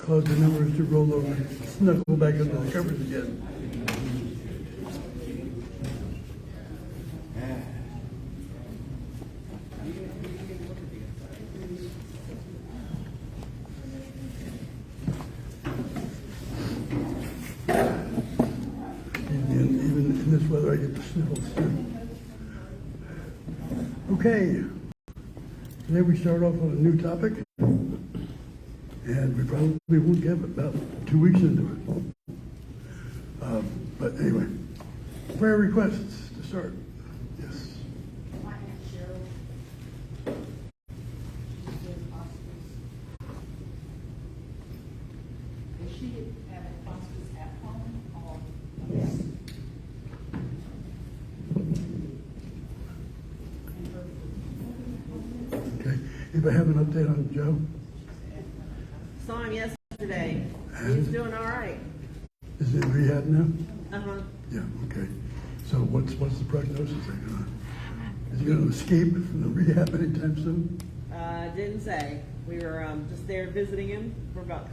cause the numbers to roll over and snuggle back under the covers again. Even in this weather, I get the sniffles too. Okay, today we start off on a new topic, and we probably won't get about 2 weeks into it. But anyway, prayer requests to start. Yes. My Aunt Cheryl. Does she have a hospice at home or? Yes. Okay. Anybody have an update on Joe? Saw him yesterday. He's doing all right. Is he in rehab now? Uh-huh. Yeah. Okay. So what's the prognosis? Is he going to escape from the rehab anytime soon? Didn't say. We were just there visiting him for about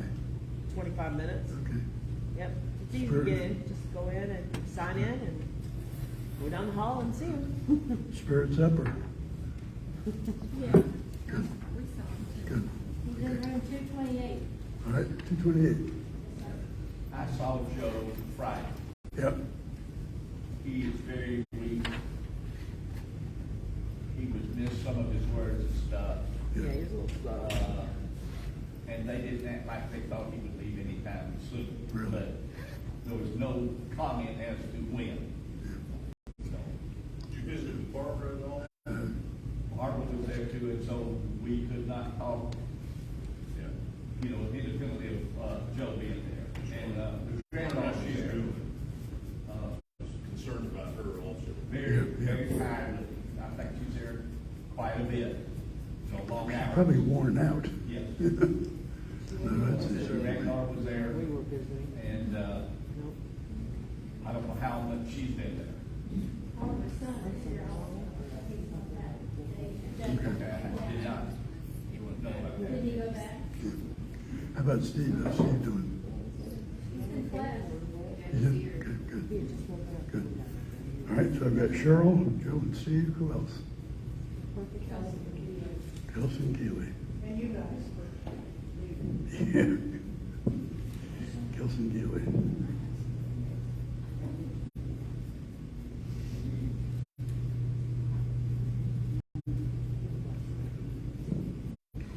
25 minutes. Okay. Yep. It's easy to get in. Just go in and sign in and go down the hall and see him. Spirits up or? Yeah. Good. We saw him. Good. He's in room 228. All right. 228. I saw Joe Friday. Yep. He is very weak. He would miss some of his words and stuff. Yeah, he's a little slow. And they didn't act like they thought he would leave anytime soon. Really? But there was no comment as to when. So, Did you visit with Barbara at all? Barbara was there too, and so we could not talk, Yeah. independently of Joe being there. And the How grandma she's there, doing? I was concerned about her also. very tired. I think she's there quite a bit. Long hours. Probably worn out. Yes. No, that's the Mr. issue. Ragnar was there, We were visiting. and Nope. I don't know how much she's been there. Oh, my son is here. Okay, I did not. You wouldn't know about Did that. he go back? How about Steve? How's Steve doing? He's in class. He's in? Good. Good. All right. So I've got Cheryl, Joe, and Steve. Who else? Kelsey and Keeley. And you guys. Yeah. Kelsey and Keeley.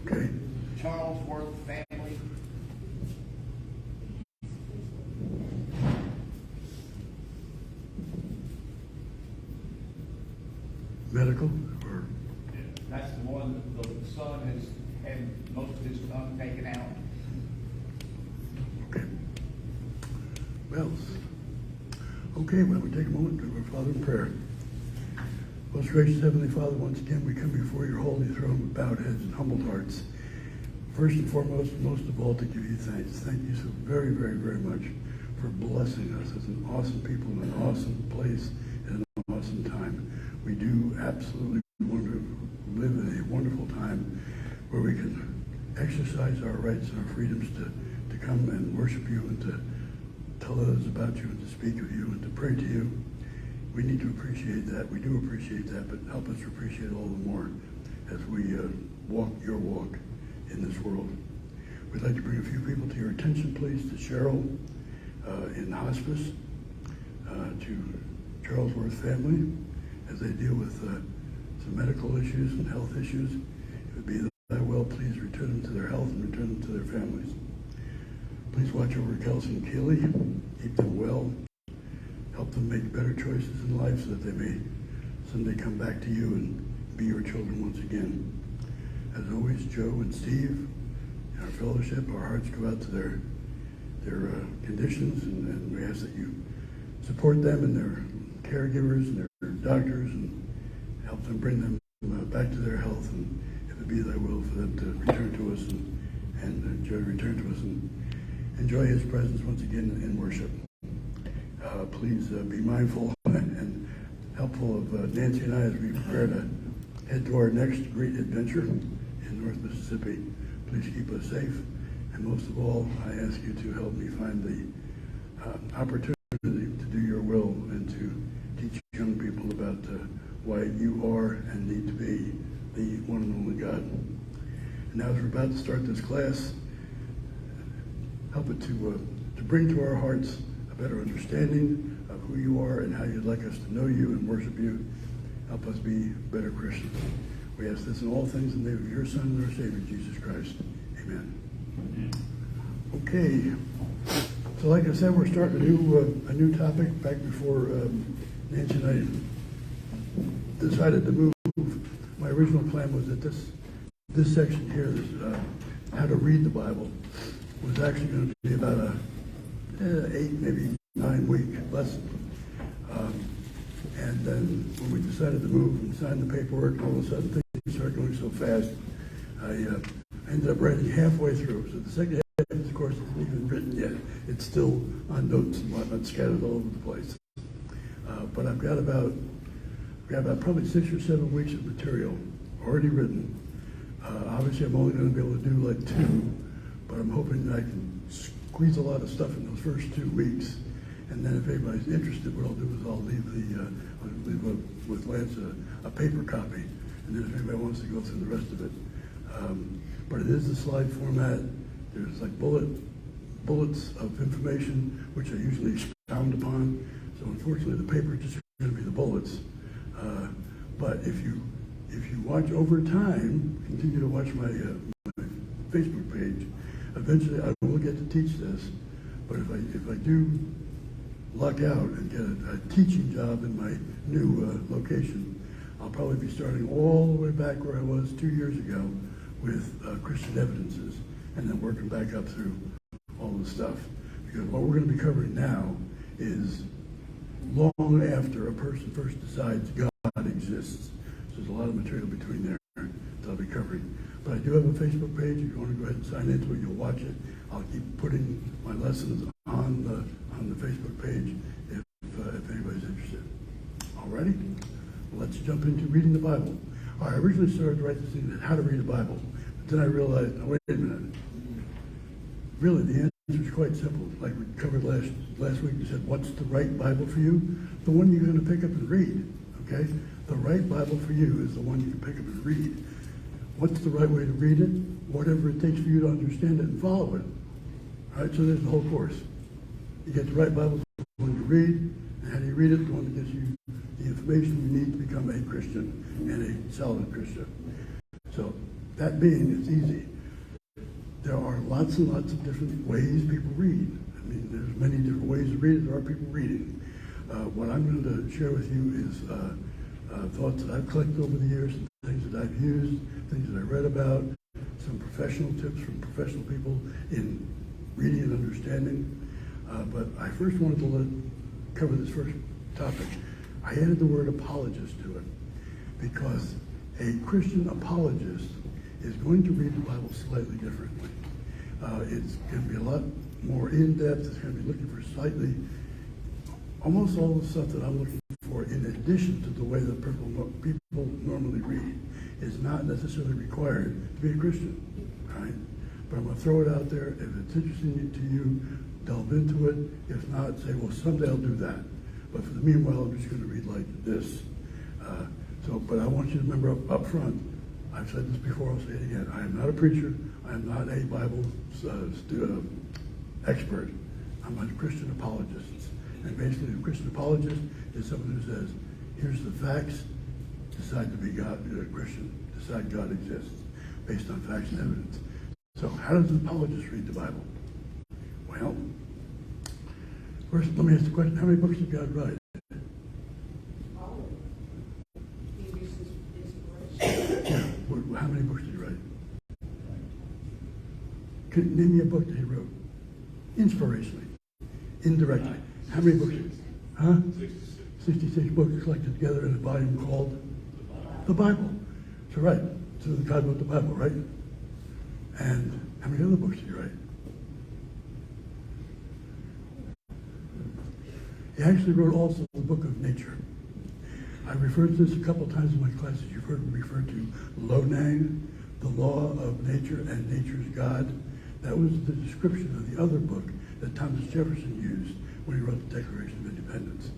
Okay. Charlesworth family. Medical or? That's the one that the son has had most of his tongue taken out. Okay. Well, okay, well, we take a moment to our Father in prayer. Most gracious Heavenly Father, once again, we come before your holy throne with bowed heads and humbled hearts. First and foremost, most of all, to give you thanks. Thank you so very, very, very much for blessing us as an awesome people in an awesome place and an awesome time. We do absolutely want to live in a wonderful time where we can exercise our rights and our freedoms to come and worship you and to tell others about you and to speak of you and to pray to you. We need to appreciate that. We do appreciate that, but help us appreciate all the more as we walk your walk in this world. We'd like to bring a few people to your attention, please, to Cheryl in hospice, to Charlesworth family as they deal with some medical issues and health issues. It would be thy will, please return them to their health and return them to their families. Please watch over Kelsey and Keeley, keep them well, help them make better choices in life so that they may someday come back to you and be your children once again. As always, Joe and Steve, in our fellowship, our hearts go out to their conditions, and we ask that you support them and their caregivers and their doctors and help them bring them back to their health, and if it be thy will for them to return to us and Joe return to us and enjoy his presence once again in worship. Please be mindful and helpful of Nancy and I as we prepare to head to our next great adventure in North Mississippi. Please keep us safe And most of all, I ask you to help me find the opportunity to do your will and to teach young people about why you are and need to be the one and only God. And now as we're about to start this class, help it to bring to our hearts a better understanding of who you are and how you'd like us to know you and worship you. Help us be better Christians. We ask this in all things in the name of your Son and our Savior, Jesus Christ. Amen. Okay. So like I said, we're starting a new topic. Back before Nancy and I decided to move, my original plan was that this section here, how to read the Bible, was actually going to be about a 8, maybe 9 week lesson. And then when we decided to move and sign the paperwork, all of a sudden things started going so fast, I ended up writing halfway through. So the second half of the course isn't even written yet. It's still on notes and whatnot scattered all over the place. But I've got about probably 6 or 7 weeks of material already written. Obviously, I'm only going to be able to do like 2, but I'm hoping that I can squeeze a lot of stuff in those first 2 weeks. And then if anybody's interested, what I'll do is I'll leave with Lance a paper copy. And then if anybody wants to go through the rest of it. But it is the slide format. There's like bullets of information, which I usually expound upon. So unfortunately, the paper is just going to be the bullets. But if you watch over time, continue to watch my Facebook page, eventually I will get to teach this. But if I do luck out and get a teaching job in my new location, I'll probably be starting all the way back where I was 2 years ago with Christian evidences, and then working back up through all the stuff. Because what we're going to be covering now is long after a person first decides God exists. So there's a lot of material between there that I'll be covering. But I do have a Facebook page. If you want to go ahead and sign into it, you'll watch it. I'll keep putting my lessons on the Facebook page if anybody's interested. Alrighty, well, let's jump into reading the Bible. I originally started to write this thing, how to read the Bible, but then I realized, oh, wait a minute. Really, the answer is quite simple. Like we covered last week, we said, what's the right Bible for you? The one you're going to pick up and read, okay? The right Bible for you is the one you can pick up and read. What's the right way to read it? Whatever it takes for you to understand it and follow it. All right, so there's the whole course. You get the right Bible, the one you read, and how do you read it? The one that gives you the information you need to become a Christian and a solid Christian. So that being, it's easy. There are lots and lots of different ways people read. I mean, there's many different ways to read it. There are people reading. What I'm going to share with you is thoughts that I've collected over the years, things that I've used, things that I read about, some professional tips from professional people in reading and understanding. But I first wanted to cover this first topic. I added the word apologist to it because a Christian apologist is going to read the Bible slightly differently. It's going to be a lot more in-depth. It's going to be looking for slightly, almost all the stuff that I'm looking for in addition to the way that people normally read is not necessarily required to be a Christian, right? But I'm going to throw it out there. If it's interesting to you, delve into it. If not, say, well, someday I'll do that. But for the meanwhile, I'm just going to read like this. But I want you to remember up front, I've said this before, I'll say it again. I am not a preacher. I am not a Bible expert. I'm a Christian apologist. And basically, a Christian apologist is someone who says, here's the facts, decide to be Christian, decide God exists, based on facts and evidence. So how does an apologist read the Bible? Well, first, let me ask the question, how many books did God write? All of it. He uses inspiration. Yeah, how many books did he write? Name me a book that he wrote. Inspirationally, indirectly. How many books? Huh? 66 books collected together in a volume called the Bible. So right, so God wrote the Bible, right? And how many other books did he write? He actually wrote also the book of nature. I referred to this a couple times in my classes. You've heard me refer to Lonang, the law of nature and nature's God. That was the description of the other book that Thomas Jefferson used when he wrote the Declaration of Independence.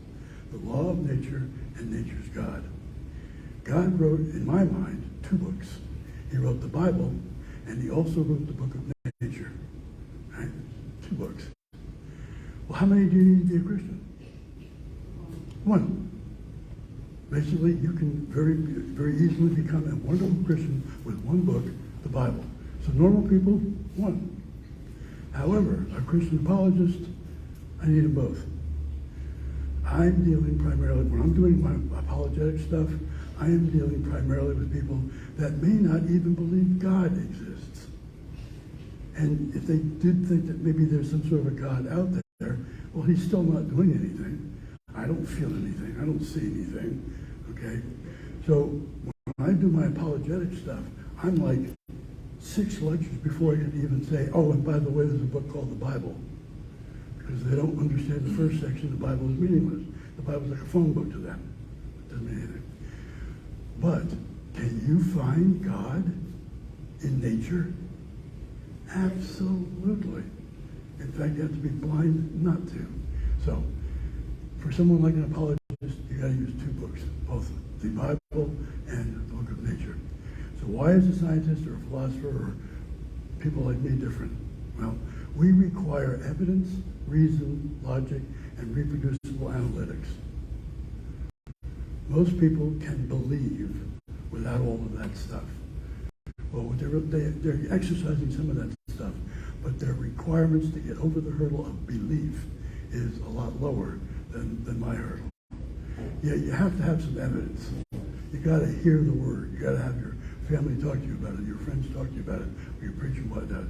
The law of nature and nature's God. God wrote, in my mind, 2 books. He wrote the Bible, and he also wrote the book of nature. Right? 2 books. Well, how many do you need to be a Christian? 1. Basically, you can very easily become a wonderful Christian with 1 book, the Bible. So normal people, 1. However, a Christian apologist, I need them both. I'm dealing primarily, when I'm doing my apologetic stuff, I am dealing primarily with people that may not even believe God exists. And if they did think that maybe there's some sort of a God out there, well, he's still not doing anything. I don't feel anything. I don't see anything. Okay? So when I do my apologetic stuff, I'm like 6 lectures before I can even say, oh, and by the way, there's a book called the Bible. Because they don't understand the first section, the Bible is meaningless. The Bible's like a phone book to them. It doesn't mean anything. But can you find God in nature? Absolutely. In fact, you have to be blind not to. So, for someone like an apologist, you got to use 2 books, both the Bible and the book of nature. So why is a scientist or a philosopher or people like me different? Well, we require evidence, reason, logic, and reproducible analytics. Most people can believe without all of that stuff. Well, they're exercising some of that stuff, but their requirements to get over the hurdle of belief is a lot lower than my hurdle. Yeah, you have to have some evidence. You got to hear the word. You got to have your family talk to you about it, your friends talk to you about it, or your preacher and whatnot.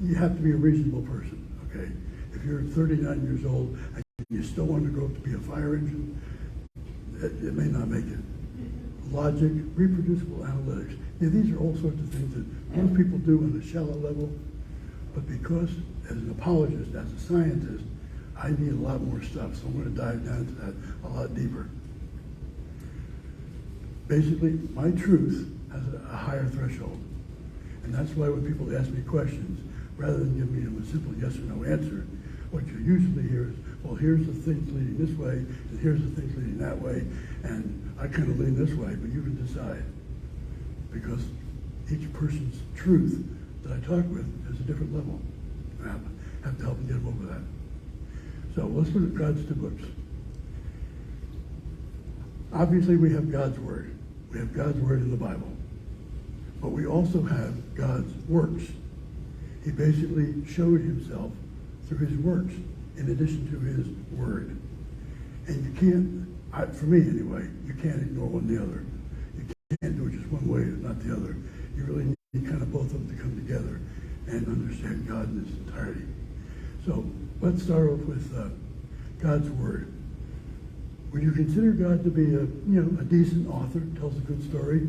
You have to be a reasonable person, okay? If you're 39 years old and you still want to grow up to be a fire engine, it may not make it. Logic, reproducible analytics. Yeah, these are all sorts of things that most people do on a shallow level, but because as an apologist, as a scientist, I need a lot more stuff, so I'm going to dive down into that a lot deeper. Basically, my truth has a higher threshold. And that's why when people ask me questions, rather than give me a simple yes or no answer, what you usually hear is, well, here's the things leading this way, and here's the things leading that way, and I kind of lean this way, but you can decide. Because each person's truth that I talk with is a different level. I have to help them get them over that. So let's look at God's 2 books. Obviously, we have God's Word. We have God's Word in the Bible. But we also have God's works. He basically showed himself through his works in addition to his word. And you can't, for me anyway, you can't ignore one or the other. You can't do it just one way and not the other. You really need kind of both of them to come together and understand God in his entirety. So let's start off with God's word. Would you consider God to be a decent author, tells a good story,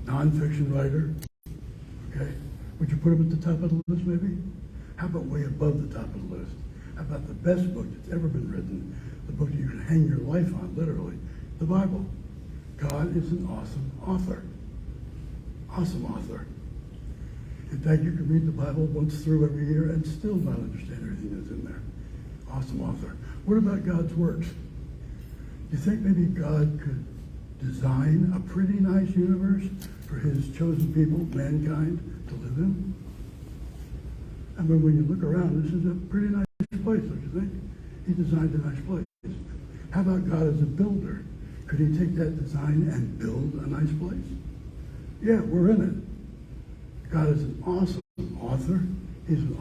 non-fiction writer? Okay. Would you put him at the top of the list maybe? How about way above the top of the list? How about the best book that's ever been written? The book that you can hang your life on, literally. The Bible. God is an awesome author. Awesome author. In fact, you can read the Bible once through every year and still not understand everything that's in there. Awesome author. What about God's works? Do you think maybe God could design a pretty nice universe for his chosen people, mankind, to live in? I mean, when you look around, this is a pretty nice place, don't you think? He designed a nice place. How about God as a builder? Could he take that design and build a nice place? Yeah, we're in it. God is an awesome author. He's an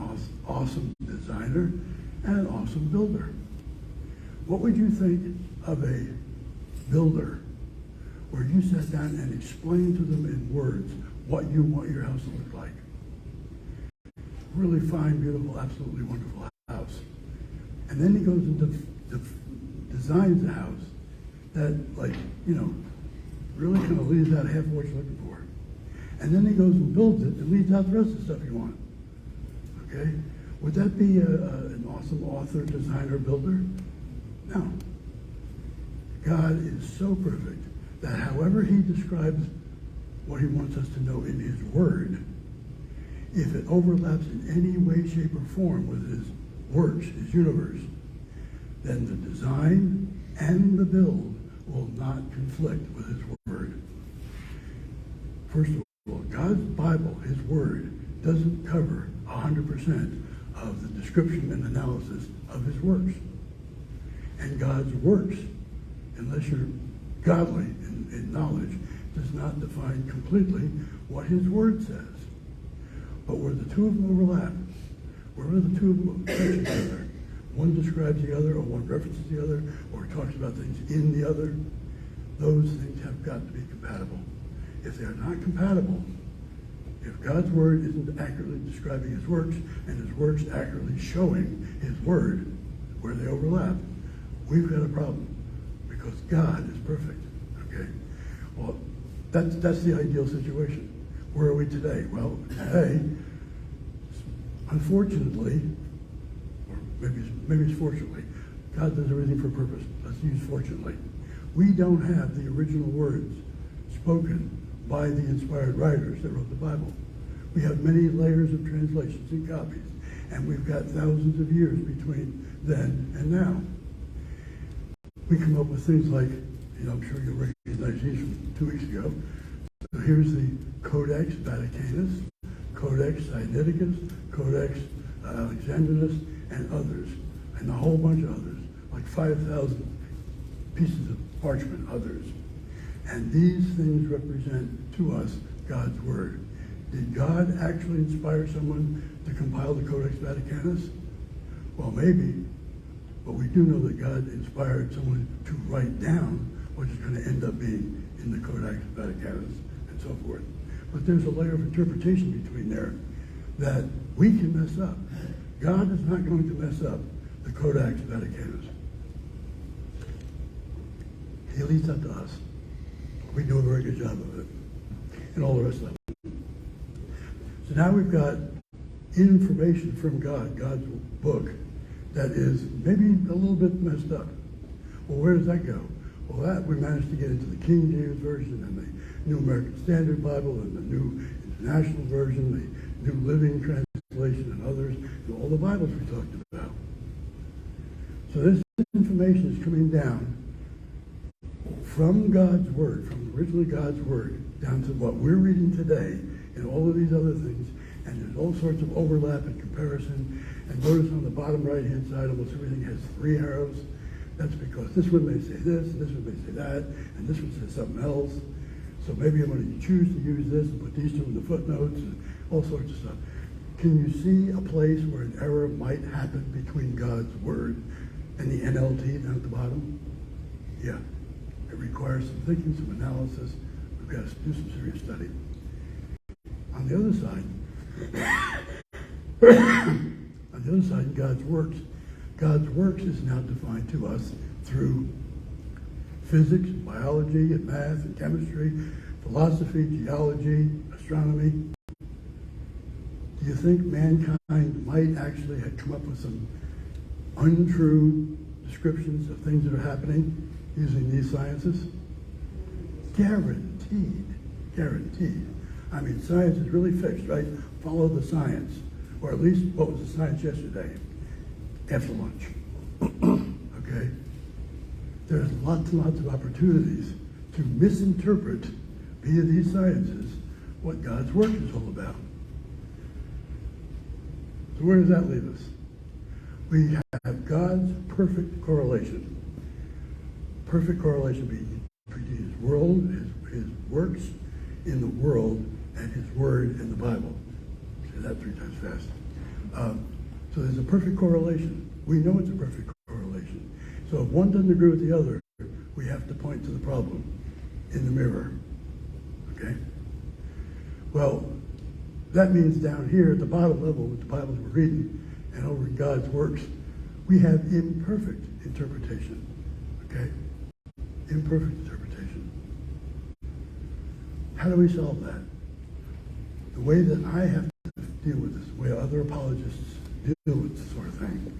awesome designer and an awesome builder. What would you think of a builder where you sat down and explained to them in words what you want your house to look like? Really fine, beautiful, absolutely wonderful house. And then he goes and designs a house that, really kind of leaves out half of what you're looking for. And then he goes and builds it and leaves out the rest of the stuff you want. Okay? Would that be an awesome author, designer, builder? No. God is so perfect that however he describes what he wants us to know in his word, if it overlaps in any way, shape, or form with his works, his universe, then the design and the build will not conflict with his word. First of all, God's Bible, his word, doesn't cover 100% of the description and analysis of his works. And God's works, unless you're godly in knowledge, does not define completely what his word says. But where the two of them overlap, wherever the two of them touch each other, one describes the other, or one references the other, or talks about things in the other, those things have got to be compatible. If they're not compatible, if God's word isn't accurately describing his works, and his works accurately showing his word where they overlap, we've got a problem, because God is perfect. Okay? Well, that's the ideal situation. Where are we today? Well, today, unfortunately, or maybe it's fortunately, God does everything for a purpose. Let's use fortunately. We don't have the original words spoken by the inspired writers that wrote the Bible. We have many layers of translations and copies, and we've got thousands of years between then and now. We come up with things like, I'm sure you'll recognize these from 2 weeks ago. So here's the Codex Vaticanus, Codex Sinaiticus, Codex Alexandrinus, and others, and a whole bunch of others, like 5,000 pieces of parchment, others. And these things represent to us God's word. Did God actually inspire someone to compile the Codex Vaticanus? Well, maybe, but we do know that God inspired someone to write down what is going to end up being in the Codex Vaticanus and so forth. But there's a layer of interpretation between there that we can mess up. God is not going to mess up the Codex Vaticanus. He leaves that to us. We do a very good job of it, and all the rest of it. So now we've got information from God, God's book, that is maybe a little bit messed up. Well, where does that go? Well, that we managed to get into the King James Version and the New American Standard Bible and the New International Version, the New Living Translation, and others, and all the Bibles we talked about. So this information is coming down from God's Word, from originally God's Word, down to what we're reading today and all of these other things. And there's all sorts of overlap and comparison. And notice on the bottom right-hand side, almost everything has 3 arrows. That's because this one may say this, and this one may say that, and this one says something else. So maybe I'm going to choose to use this and put these two in the footnotes and all sorts of stuff. Can you see a place where an error might happen between God's Word and the NLT down at the bottom? Yeah. It requires some thinking, some analysis. We've got to do some serious study. On the other side, God's works is now defined to us through physics, biology, and math, and chemistry, philosophy, geology, astronomy. Do you think mankind might actually have come up with some untrue descriptions of things that are happening using these sciences? Guaranteed. Guaranteed. I mean, science is really fixed, right? Follow the science. Or at least what was the science yesterday? After lunch. Okay? There's lots and lots of opportunities to misinterpret via these sciences what God's work is all about. So where does that leave us? We have God's perfect correlation. Perfect correlation between his world, his works in the world, and his word in the Bible. Say that 3 times fast. So there's a perfect correlation. We know it's a perfect correlation. So if one doesn't agree with the other, we have to point to the problem in the mirror. Okay? Well, that means down here at the bottom level with the Bibles we're reading and over in God's works, we have imperfect interpretation. Okay? Imperfect interpretation. How do we solve that? The way that I have to deal with this, the way other apologists deal with this sort of thing,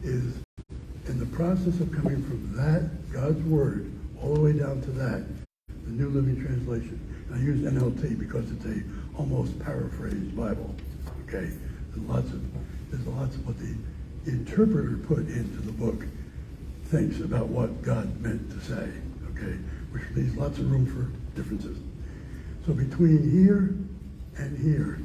is in the process of coming from that, God's Word, all the way down to that, the New Living Translation. And I use NLT because it's a almost paraphrased Bible. okay? There's lots of what the interpreter put into the book thinks about what God meant to say, okay? Which leaves lots of room for differences. So between here and here,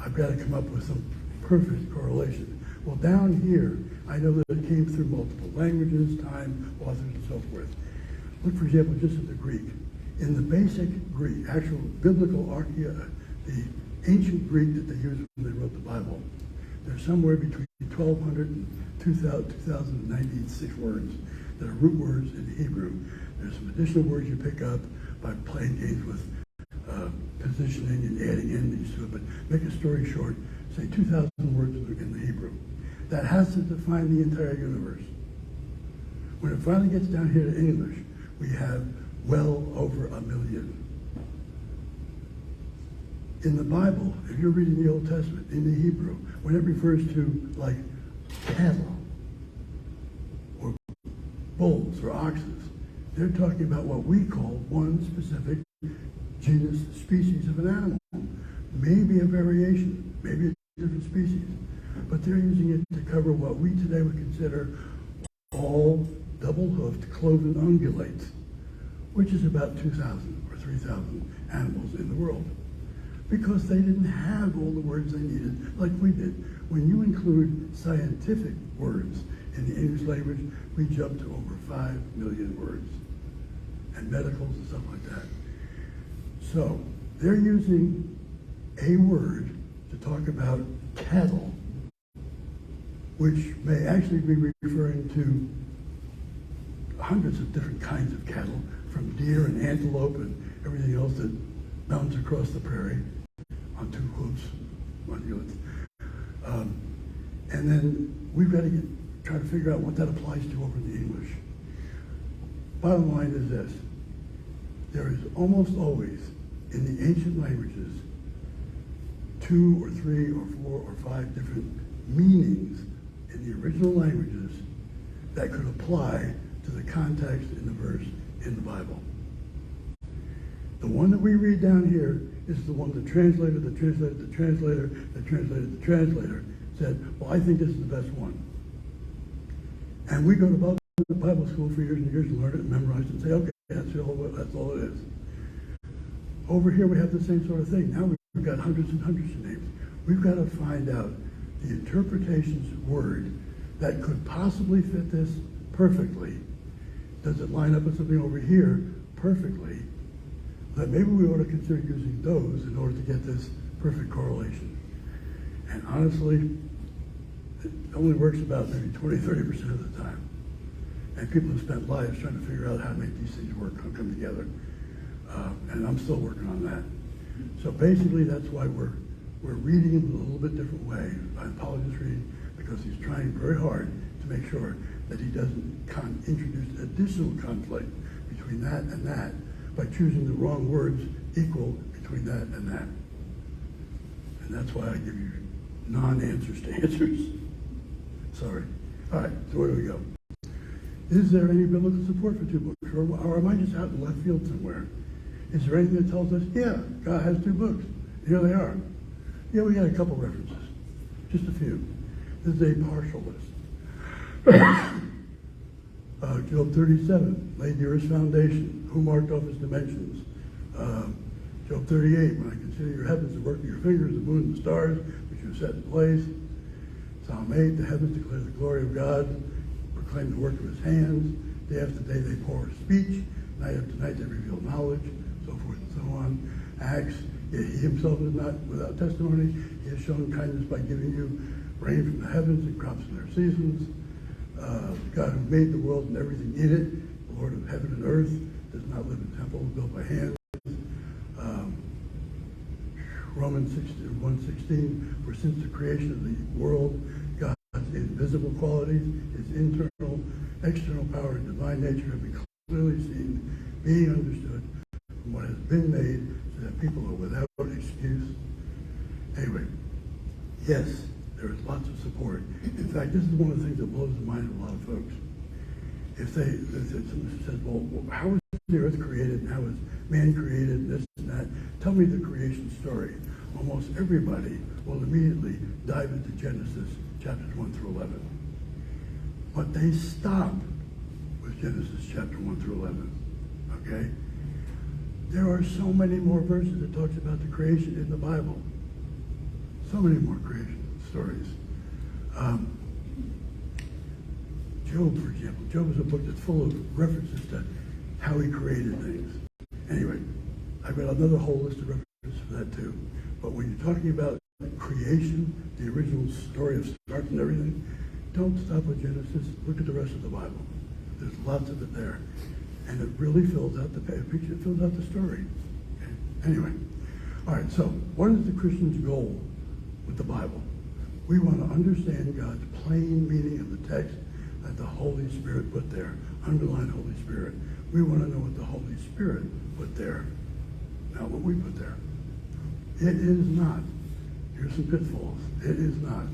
I've got to come up with some perfect correlation. Well, down here, I know that it came through multiple languages, time, authors, and so forth. Look, for example, just at the Greek. In the basic Greek, actual biblical the ancient Greek that they used when they wrote the Bible, there's somewhere between 1,200 and 2,096 words that are root words in Hebrew. There's some additional words you pick up by playing games with positioning and adding endings to it, but make a story short, say 2,000 words in the Hebrew. That has to define the entire universe. When it finally gets down here to English, we have well over 1 million. In the Bible, if you're reading the Old Testament, in the Hebrew, when it refers to like cattle or bulls or oxes, they're talking about what we call one specific genus, species of an animal. Maybe a variation, maybe a different species, but they're using it to cover what we today would consider all double-hoofed cloven ungulates, which is about 2,000 or 3,000 animals in the world, because they didn't have all the words they needed like we did. When you include scientific words in the English language, we jump to over 5 million words, and medicals and stuff like that. So they're using a word to talk about cattle, which may actually be referring to hundreds of different kinds of cattle, from deer and antelope and everything else that mounts across the prairie on two hooves, ungulates. And then we've got to try to figure out what that applies to over the English. Bottom line is this: there is almost always, in the ancient languages, 2 or 3 or 4 or 5 different meanings in the original languages that could apply to the context in the verse in the Bible. The one that we read down here is the one the translator said, well, I think this is the best one. And we go to Bible school for years and years and learn it and memorize it and say, okay, that's all it is. Over here we have the same sort of thing. Now we've got hundreds and hundreds of names. We've got to find out the interpretation's word that could possibly fit this perfectly. Does it line up with something over here perfectly? That maybe we ought to consider using those in order to get this perfect correlation. And honestly, it only works about maybe 20-30% of the time. And people have spent lives trying to figure out how to make these things work, come together. And I'm still working on that. So basically, that's why we're reading in a little bit different way. Apologetics reading, because he's trying very hard to make sure that he doesn't introduce additional conflict between that and that by choosing the wrong words equal between that and that. And that's why I give you non-answers to answers. Sorry. All right, so where do we go? Is there any biblical support for 2 books? Or am I just out in left field somewhere? Is there anything that tells us, yeah, God has 2 books? Here they are. Yeah, we got a couple references. Just a few. This is a partial list. Job 37, laid the earth's foundation. Who marked off its dimensions? Job 38, when I consider your heavens, the work of your fingers, the moon and the stars, which you have set in place. Psalm 8, the heavens declare the glory of God, proclaim the work of his hands. Day after day they pour speech. Night after night they reveal knowledge, so forth and so on. Acts, yet he himself is not without testimony. He has shown kindness by giving you rain from the heavens and crops in their seasons. God who made the world and everything in it, the Lord of heaven and earth, does not live in temples built by hands. Romans 1:16, for since the creation of the world, God's invisible qualities, his internal, external power, and divine nature have been clearly seen, being understood from what has been made, so that people are without excuse. Anyway, yes, there is lots of support. In fact, this is one of the things that blows the mind of a lot of folks. If someone says, well, how was the earth created and how was man created and this and that? Tell me the creation story. almost everybody will immediately dive into Genesis chapters 1 through 11. But they stop with Genesis chapter 1 through 11. Okay? There are so many more verses that talks about the creation in the Bible. So many more creation stories. Job, for example. Job is a book that's full of references to how he created things. Anyway, I've got another whole list of references for that too. But when you're talking about creation, the original story of start and everything, don't stop with Genesis. Look at the rest of the Bible. There's lots of it there. And it really fills out the picture. It fills out the story. Okay? Anyway. All right, so what is the Christian's goal with the Bible? We want to understand God's plain meaning of the text that the Holy Spirit put there. Underline Holy Spirit. We want to know what the Holy Spirit put there, not what we put there. It is not. Here's some pitfalls. It is not.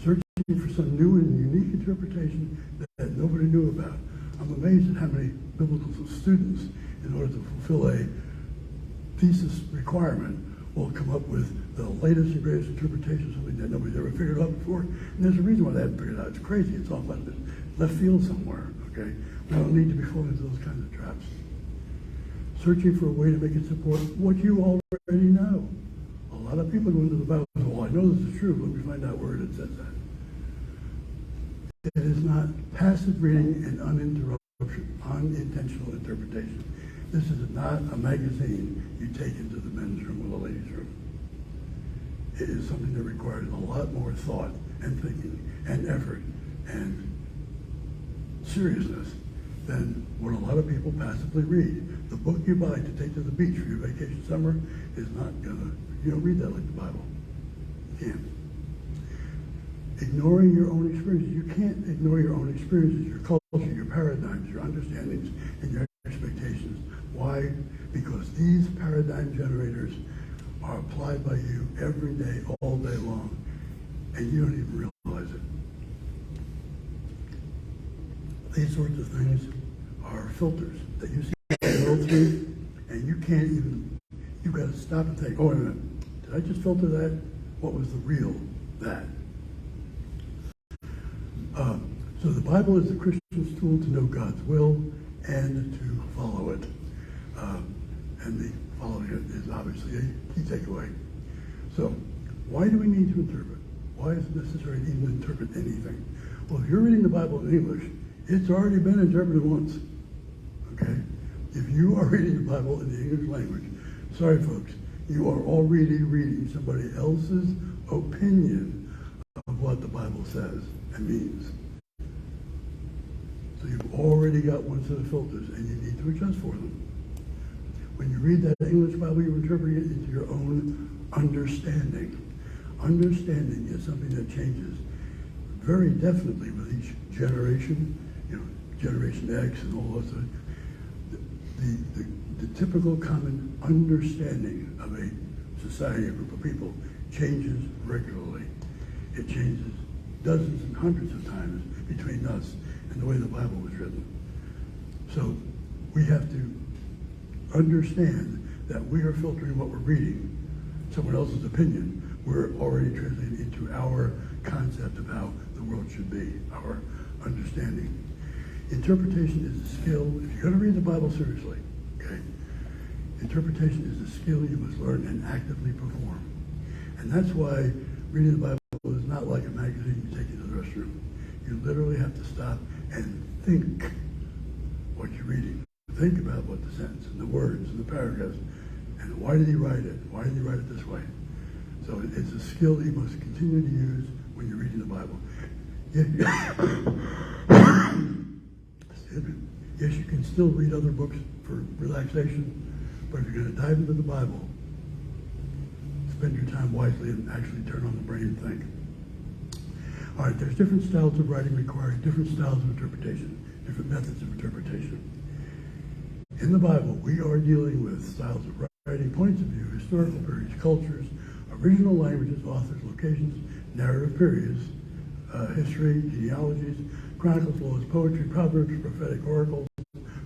Searching for some new and unique interpretation that nobody knew about. I'm amazed at how many biblical students, in order to fulfill a thesis requirement, will come up with the latest and greatest interpretation of something that nobody's ever figured out before. And there's a reason why they haven't figured it out. It's crazy. It's off left field somewhere. Okay? We don't need to be falling into those kinds of traps. Searching for a way to make it support what you already know. A lot of people go into the Bible and say, well, I know this is true. Let me find out where it says that. It is not passive reading and unintentional interpretation. This is not a magazine you take into the men's room or the ladies' room. It is something that requires a lot more thought and thinking and effort and seriousness than what a lot of people passively read. The book you buy to take to the beach for your vacation summer is not gonna, you don't read that like the Bible. You can't. Ignoring your own experiences. You can't ignore your own experiences, your culture, your paradigms, your understandings, and your expectations. Why? Because these paradigm generators are applied by you every day, all day long, and you don't even realize it. These sorts of things are filters that you see the world through, and you can't even, you've got to stop and think, oh, wait a minute, did I just filter that? What was the real that? So the Bible is the Christian's tool to know God's will and to follow it. And the following it is obviously a key takeaway. So why do we need to interpret? Why is it necessary to even interpret anything? Well, if you're reading the Bible in English, it's already been interpreted once. Okay? If you are reading the Bible in the English language, sorry folks, you are already reading somebody else's opinion of what the Bible says and means. So you've already got one set of filters, and you need to adjust for them. When you read that English Bible, you're interpreting it into your own understanding. Understanding is something that changes very definitely with each generation, Generation X and all those. The typical common understanding of a society, a group of people, changes regularly. It changes dozens and hundreds of times between us and the way the Bible was written. So we have to understand that we are filtering what we're reading, someone else's opinion. We're already translating into our concept of how the world should be, our understanding. Interpretation is a skill. If you're going to read the Bible seriously, okay, interpretation is a skill you must learn and actively perform. And that's why reading the Bible is not like a magazine you take into the restroom. You literally have to stop and think what you're reading. Think about what the sentence and the words and the paragraphs and why did he write it? Why did he write it this way? So it's a skill that you must continue to use when you're reading the Bible. Yes, you can still read other books for relaxation, but if you're going to dive into the Bible, spend your time wisely and actually turn on the brain and think. All right, there's different styles of writing requiring different styles of interpretation, different methods of interpretation. In the Bible, we are dealing with styles of writing, points of view, historical periods, cultures, original languages, authors, locations, narrative periods, history, genealogies, chronicles, laws, poetry, proverbs, prophetic oracles,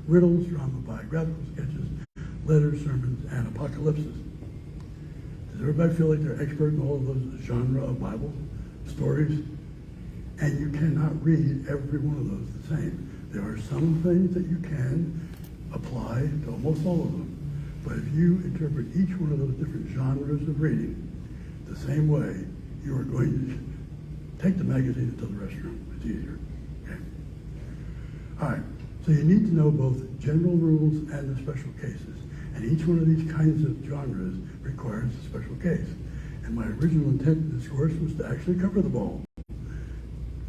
riddles, drama, biographical sketches, letters, sermons, and apocalypses. Does everybody feel like they're expert in all of those genre of Bible stories? And you cannot read every one of those the same. There are some things that you can apply to almost all of them. But if you interpret each one of those different genres of reading the same way, you are going to take the magazine into the restroom. It's easier. Okay? All right. So you need to know both general rules and the special cases. And each one of these kinds of genres requires a special case. And my original intent in this course was to actually cover them all,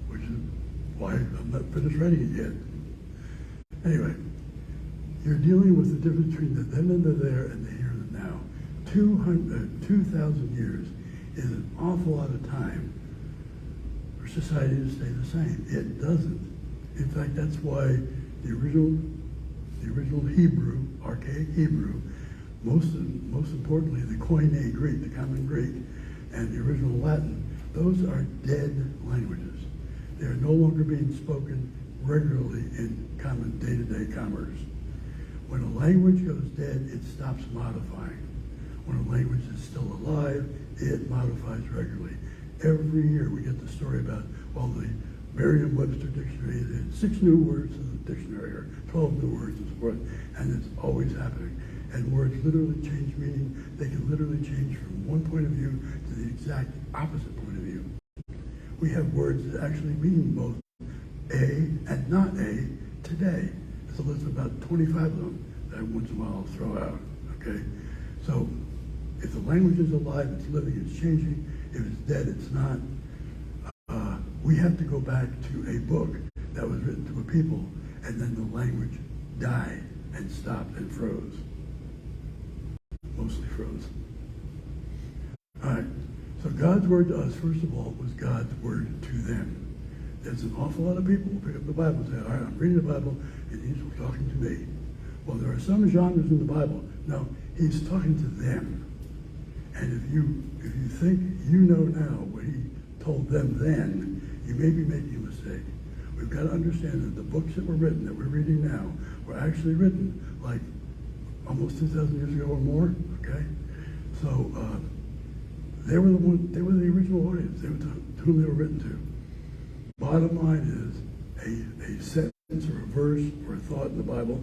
which is why I'm not finished writing it yet. Anyway, you're dealing with the difference between the then and the there and the here and the now. 2,000 years is an awful lot of time for society to stay the same. It doesn't. In fact, that's why the original Hebrew, archaic Hebrew, most importantly, the Koine Greek, the common Greek, and the original Latin, those are dead languages. They are no longer being spoken regularly in common day-to-day commerce. When a language goes dead, it stops modifying. When a language is still alive, it modifies regularly. Every year we get the story about, well, the Merriam-Webster dictionary had 6 new words in the dictionary, or 12 new words and so forth, and it's always happening. And words literally change meaning. They can literally change from one point of view to the exact opposite point of view. We have words that actually mean both A and not A today. There's a list of about 25 of them that once in a while I'll throw out, okay? So if the language is alive, it's living, it's changing. If it's dead, it's not. We have to go back to a book that was written to a people, and then the language died and stopped and froze. Mostly froze. All right. So God's word to us, first of all, was God's word to them. There's an awful lot of people who pick up the Bible and say, all right, I'm reading the Bible, and he's talking to me. Well, there are some genres in the Bible. No, he's talking to them. And if you think you know now what he told them then, you may be making a mistake. We've got to understand that the books that were written, that we're reading now, were actually written like almost 2,000 years ago or more, okay? So they were the original audience. They were to whom they were written to. Bottom line is a sentence or a verse or a thought in the Bible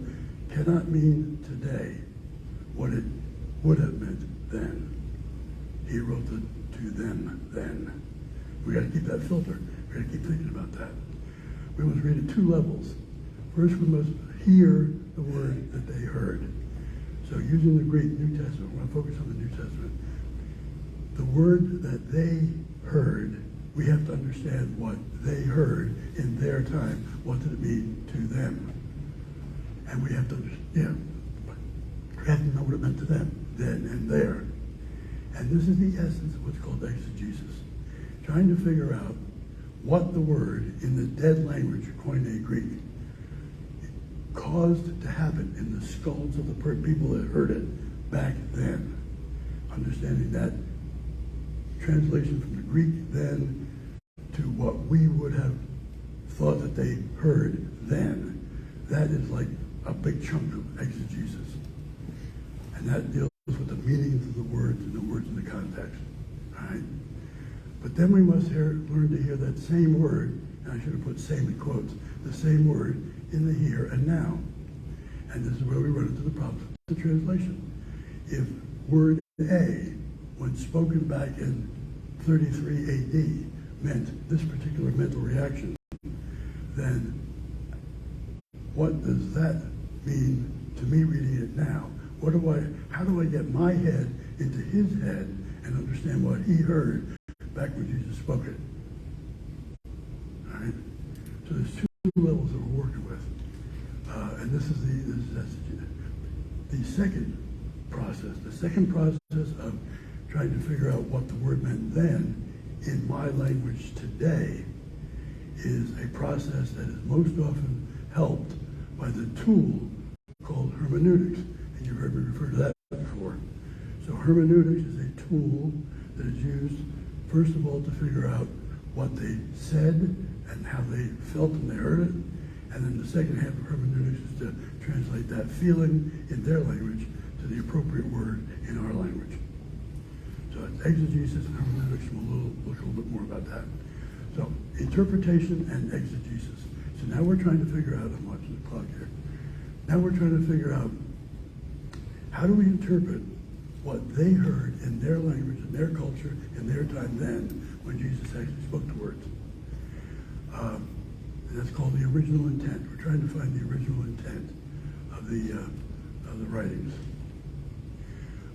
cannot mean today what it would have meant then. He wrote it to them then. We got to keep that filter. We got to keep thinking about that. We must read at 2 levels. First, we must hear the word that they heard. So using the Greek New Testament, we're going to focus on the New Testament. The word that they heard, we have to understand what they heard in their time. What did it mean to them? And we have to we have to know what it meant to them then and there. And this is the essence of what's called exegesis. Trying to figure out what the word in the dead language, Koine Greek, caused to happen in the skulls of the people that heard it back then. Understanding that translation from the Greek then to what we would have thought that they heard then, that is like a big chunk of exegesis. And that deals with the meanings of the words and the words in the context. All right? But then we must learn to hear that same word, and I should have put same in quotes, the same word in the here and now. And this is where we run into the problem of the translation. If word A, when spoken back in 33 AD, meant this particular mental reaction, then what does that mean to me reading it now? How do I get my head into his head and understand what he heard back when Jesus spoke it? All right? So there's 2 levels that we're working with. And this is the second process. The second process of trying to figure out what the word meant then in my language today is a process that is most often helped by the tool called hermeneutics. And you've heard me refer to that before. So hermeneutics is a tool that is used, first of all, to figure out what they said and how they felt when they heard it. And then the second half of hermeneutics is to translate that feeling in their language to the appropriate word in our language. So it's exegesis and hermeneutics, and we'll look a little bit more about that. So interpretation and exegesis. So now we're trying to figure out, I'm watching the clock here, now we're trying to figure out how do we interpret what they heard in their language, in their culture, in their time then, when Jesus actually spoke the words. And that's called the original intent. We're trying to find the original intent of the writings.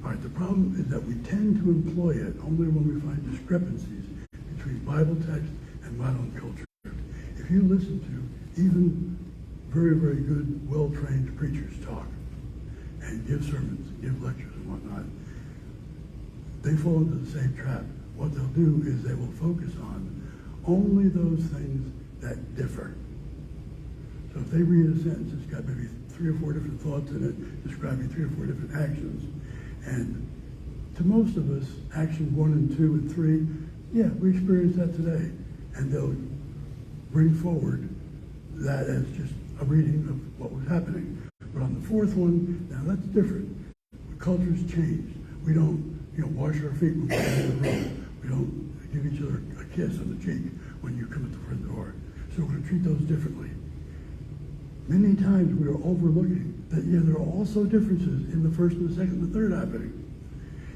All right, the problem is that we tend to employ it only when we find discrepancies between Bible text and modern culture. If you listen to even very, very good, well-trained preachers talk and give sermons, and give lectures and whatnot, they fall into the same trap. What they'll do is they will focus on only those things that differ. So if they read a sentence, it's got maybe 3 or 4 different thoughts in it, describing 3 or 4 different actions. And to most of us, action 1 and 2 and 3, yeah, we experience that today. And they'll bring forward that as just a reading of what was happening. But on the 4th one, now that's different. Culture's changed. We don't, wash our feet when we go in the room. We don't give each other a kiss on the cheek when you come at the front door. So we're going to treat those differently. Many times we are overlooking that, there are also differences in the first and the second and the third happening.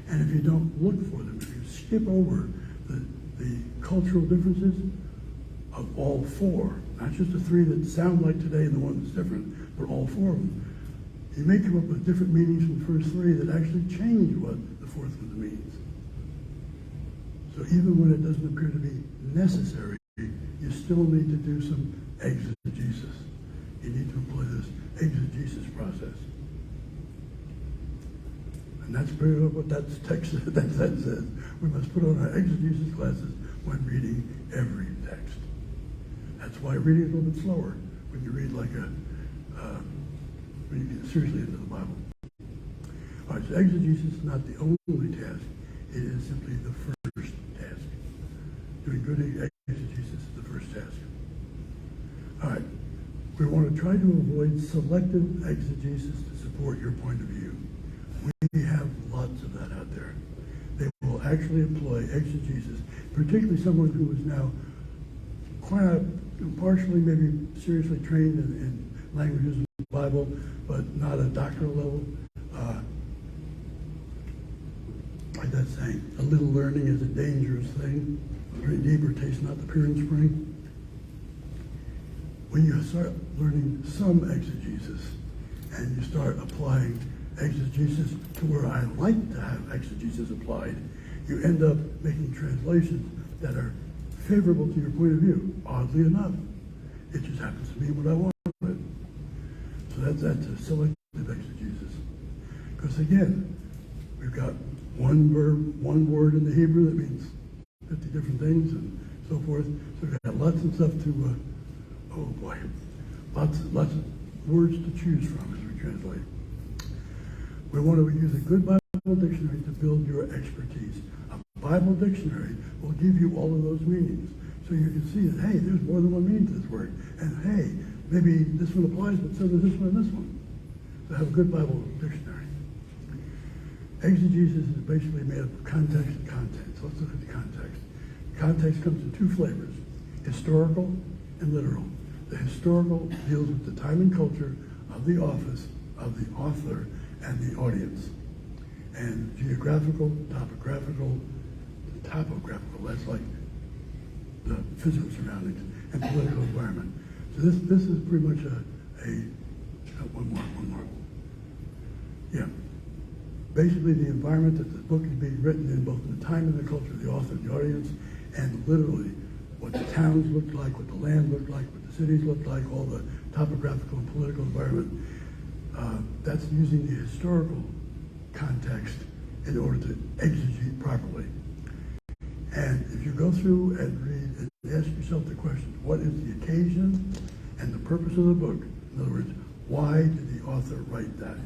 And if you don't look for them, if you skip over the cultural differences of all 4, not just the 3 that sound like today and the one that's different, but all 4 of them, you may come up with different meanings from the first 3 that actually change what the 4th one means. So even when it doesn't appear to be necessary, you still need to do some exegesis. You need to employ this exegesis process. And that's pretty much what that text that says. We must put on our exegesis classes when reading every text. That's why reading is a little bit slower when you read like when you get seriously into the Bible. All right, so exegesis is not the only task. It is simply the first task. Doing good exegesis is the first task. All right, we want to try to avoid selective exegesis to support your point of view. We have lots of that out there. They will actually employ exegesis, particularly someone who is now quite partially, maybe seriously trained in languages in the Bible, but not a doctoral level. Like that saying, a little learning is a dangerous thing. Very deep or taste not the pure in spring. When you start learning some exegesis and you start applying exegesis to where I like to have exegesis applied, you end up making translations that are favorable to your point of view. Oddly enough, it just happens to be what I wanted. So that's a selective exegesis. Because again, we've got one verb, one word in the Hebrew that means 50 different things and so forth. So we've got lots of stuff to, lots of words to choose from as we translate. We want to use a good Bible dictionary to build your expertise. A Bible dictionary will give you all of those meanings. So you can see that, hey, there's more than one meaning to this word. And hey, maybe this one applies, but so does this one and this one. So have a good Bible dictionary. Exegesis is basically made up of context and content. So let's look at the context. Context comes in 2 flavors, historical and literal. The historical deals with the time and culture of the office, of the author, and the audience. And geographical, topographical, that's like the physical surroundings, and political environment. So this is pretty much one more. Yeah. Basically the environment that the book is being written in, both in the time and the culture of the author and the audience, and literally what the towns looked like, what the land looked like, what the cities looked like, all the topographical and political environment. That's using the historical context in order to exegete properly. And if you go through and read and ask yourself the question, what is the occasion and the purpose of the book? In other words, why did the author write that?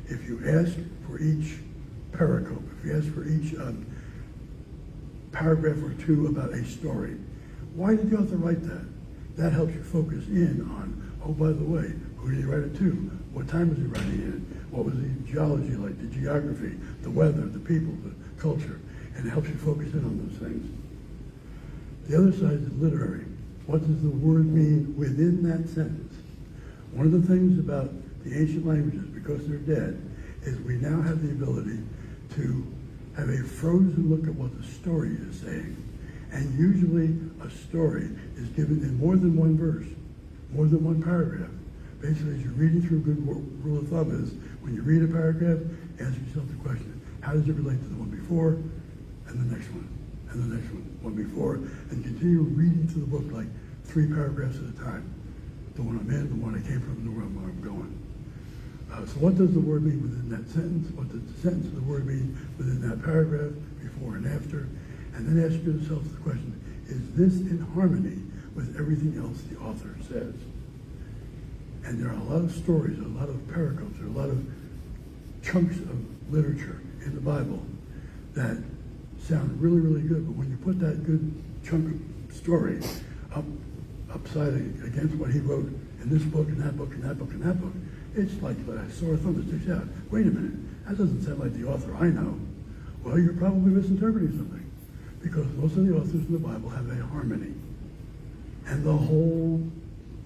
If you ask for each pericope, if you ask for each paragraph or 2 about a story, why did the author write that? That helps you focus in on, oh, by the way, who did he write it to? What time was he writing it? What was the geology like, the geography, the weather, the people, the culture? and it helps you focus in on those things. The other side is literary. What does the word mean within that sentence? One of the things about the ancient languages, because they're dead, is we now have the ability to have a frozen look at what the story is saying. And usually a story is given in more than one verse, more than one paragraph. Basically, as you're reading through, a good rule of thumb is when you read a paragraph, ask yourself the question, how does it relate to the one before, and the next one, and the next one before, and continue reading through the book like 3 paragraphs at a time. The one I'm in, the one I came from, and the one I'm going. So what does the word mean within that sentence? What does the sentence of the word mean within that paragraph, before and after? And then ask yourself the question, is this in harmony with everything else the author says? And there are a lot of stories, a lot of pericopes, there are a lot of chunks of literature in the Bible that sound really, really good, but when you put that good chunk of story upside against what he wrote in this book, and that book, and that book, and that book, it's like a sore thumb that sticks out. Wait a minute, that doesn't sound like the author I know. Well, you're probably misinterpreting something, because most of the authors in the Bible have a harmony. And the whole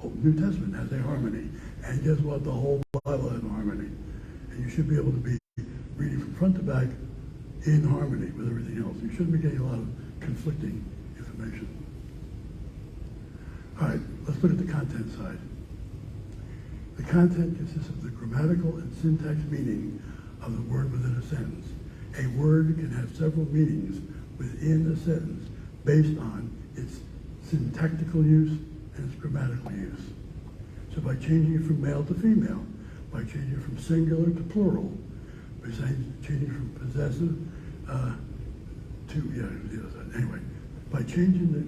New Testament has a harmony. And guess what? The whole Bible has a harmony. And you should be able to be reading from front to back in harmony with everything else. You shouldn't be getting a lot of conflicting information. All right, let's look at the content side. The content consists of the grammatical and syntax meaning of the word within a sentence. A word can have several meanings within a sentence based on its syntactical use and its grammatical use. So by changing it from male to female, by changing it from singular to plural, by changing it from possessive anyway, by changing the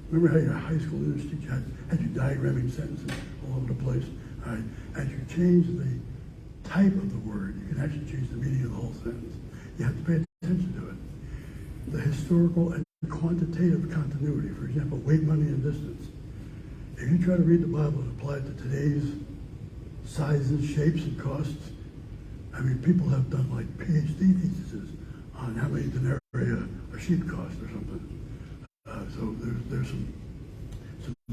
remember how your high school English teacher had you diagramming sentences all over the place? All right. As you change the type of the word, you can actually change the meaning of the whole sentence. You have to pay attention to it. The historical and quantitative continuity, for example, weight, money, and distance. If you try to read the Bible and apply it to today's sizes, shapes, and costs, I mean, people have done like PhD theses on how many denarii a sheep cost or something. So there's some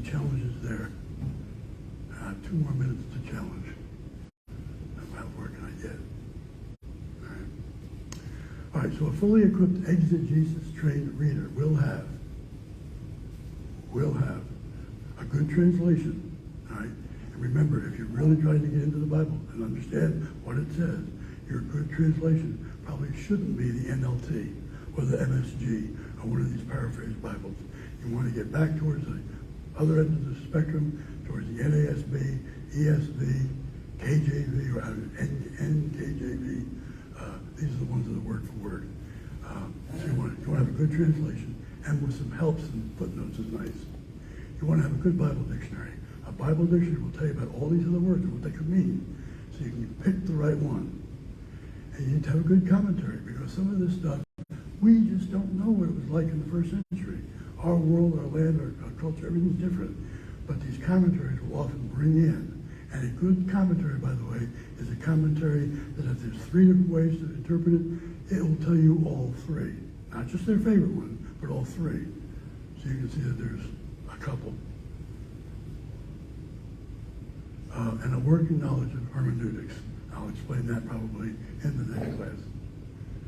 challenges there. 2 more minutes to challenge. I'm not working on yet. All right, so a fully equipped exegesis-trained reader will have a good translation. All right, and remember, if you're really trying to get into the Bible and understand what it says, your good translation probably shouldn't be the NLT or the MSG or one of these paraphrased Bibles. You want to get back towards the other end of the spectrum, towards the NASB, ESV, KJV, or NKJV. These are the ones that are word for word. So you want to have a good translation, and with some helps and footnotes is nice. You want to have a good Bible dictionary. A Bible dictionary will tell you about all these other words and what they could mean, so you can pick the right one. And you need to have a good commentary, because some of this stuff, we just don't know what it was like in the first century. Our world, our land, our culture, everything's different. But these commentaries will often bring in. And a good commentary, by the way, is a commentary that if there's 3 different ways to interpret it, it will tell you all 3. Not just their favorite one, but all 3. So you can see that there's a couple. And a working knowledge of hermeneutics. I'll explain that probably in the next class.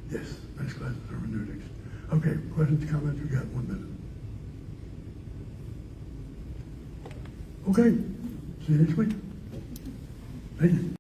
Yes, next class is hermeneutics. Okay, questions, comments? We got 1 minute. Okay, see you next week. Thank you.